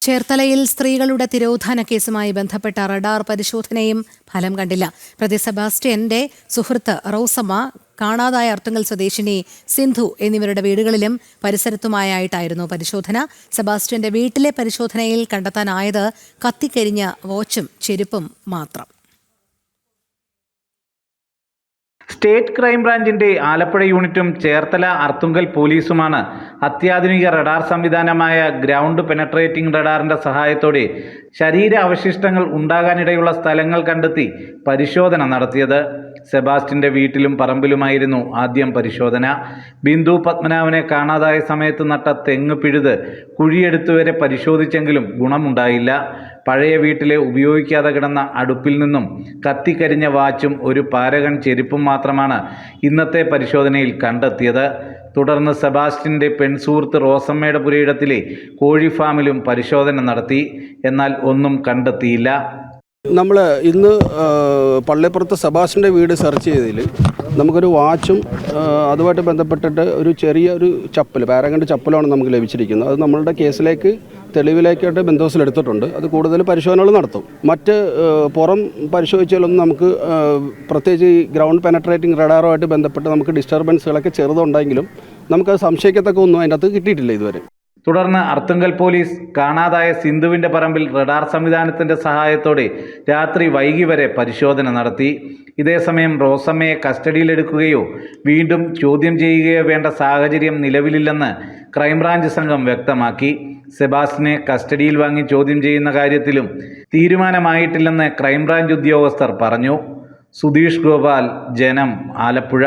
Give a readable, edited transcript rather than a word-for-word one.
ചേർത്തലയിൽ സ്ത്രീകളുടെ തിരോധാന കേസുമായി ബന്ധപ്പെട്ട റഡാർ പരിശോധനയും ഫലം കണ്ടില്ല. പ്രതി സെബാസ്റ്റ്യന്റെ സുഹൃത്ത് റോസമ്മ, കാണാതായ അർത്തുങ്കൽ സ്വദേശിനി സിന്ധു എന്നിവരുടെ വീടുകളിലും പരിസരത്തുമായിട്ടായിരുന്നു പരിശോധന. സെബാസ്റ്റ്യന്റെ വീട്ടിലെ പരിശോധനയിൽ കണ്ടെത്താനായത് കത്തിക്കരിഞ്ഞ വാച്ചും ചെരുപ്പും മാത്രം. സ്റ്റേറ്റ് ക്രൈംബ്രാഞ്ചിന്റെ ആലപ്പുഴ യൂണിറ്റും ചേർത്തല അർത്തുങ്കൽ പോലീസുമാണ് അത്യാധുനിക റഡാർ സംവിധാനമായ ഗ്രൗണ്ട് പെനട്രേറ്റിംഗ് റഡാറിന്റെ സഹായത്തോടെ ശരീര അവശിഷ്ടങ്ങൾ ഉണ്ടാകാനിടയുള്ള സ്ഥലങ്ങൾ കണ്ടെത്തി പരിശോധന നടത്തിയത്. സെബാസ്റ്റ്യന്റെ വീട്ടിലും പറമ്പിലുമായിരുന്നു ആദ്യം പരിശോധന. ബിന്ദു പത്മനാഭനെ കാണാതായ സമയത്ത് നട്ട തെങ്ങ് പിഴുത് കുഴിയെടുത്തുവരെ പരിശോധിച്ചെങ്കിലും ഗുണമുണ്ടായില്ല. പഴയ വീട്ടിലെ ഉപയോഗിക്കാതെ കിടന്ന അടുപ്പിൽ നിന്നും കത്തിക്കരിഞ്ഞ വാച്ചും ഒരു പാരഗൺ ചെരുപ്പും മാത്രമാണ് ഇന്നത്തെ പരിശോധനയിൽ കണ്ടെത്തിയത്. തുടർന്ന് സെബാസ്റ്റ്യന്റെ പെൺസുഹൃത്ത് റോസമ്മയുടെ പുരയിടത്തിലെ കോഴി ഫാമിലും പരിശോധന നടത്തി. എന്നാൽ ഒന്നും കണ്ടെത്തിയില്ല. നമ്മൾ ഇന്ന് പള്ളിപ്പുറത്ത് സെബാസ്റ്റ്യൻ്റെ വീട് സെർച്ച് ചെയ്തതിൽ നമുക്കൊരു വാച്ചും അതുമായിട്ട് ബന്ധപ്പെട്ടിട്ട് ഒരു ചെറിയൊരു ചപ്പൽ, പാരഗണ്ട് ചപ്പലാണ് നമുക്ക് ലഭിച്ചിരിക്കുന്നത്. അത് നമ്മളുടെ കേസിലേക്ക് തെളിവിലേക്കായിട്ട് ബന്ധോസിലെടുത്തിട്ടുണ്ട്. അത് കൂടുതൽ പരിശോധനകൾ നടത്തും. മറ്റ് പുറം പരിശോധിച്ചാലൊന്നും നമുക്ക് പ്രത്യേകിച്ച് ഈ ഗ്രൗണ്ട് പെനട്രേറ്റിംഗ് റഡാറുമായിട്ട് ബന്ധപ്പെട്ട് നമുക്ക് ഡിസ്റ്റർബൻസുകളൊക്കെ ചെറുതുണ്ടെങ്കിലും നമുക്കത് സംശയിക്കത്തക്ക ഒന്നും അതിൻ്റെ അകത്ത് കിട്ടിയിട്ടില്ല ഇതുവരെ. തുടർന്ന് അർത്തുങ്കൽ പോലീസ് കാണാതായ സിന്ധുവിൻ്റെ പറമ്പിൽ റഡാർ സംവിധാനത്തിൻ്റെ സഹായത്തോടെ രാത്രി വൈകി വരെ പരിശോധന നടത്തി. ഇതേസമയം റോസമ്മയെ കസ്റ്റഡിയിലെടുക്കുകയോ വീണ്ടും ചോദ്യം ചെയ്യുകയോ വേണ്ട സാഹചര്യം നിലവിലില്ലെന്ന് ക്രൈംബ്രാഞ്ച് സംഘം വ്യക്തമാക്കി. സെബാസ്റ്റ്യനെ കസ്റ്റഡിയിൽ വാങ്ങി ചോദ്യം ചെയ്യുന്ന കാര്യത്തിലും തീരുമാനമായിട്ടില്ലെന്ന് ക്രൈംബ്രാഞ്ച് ഉദ്യോഗസ്ഥർ പറഞ്ഞു. സുധീഷ് ഗോപാൽ, ജനം, ആലപ്പുഴ.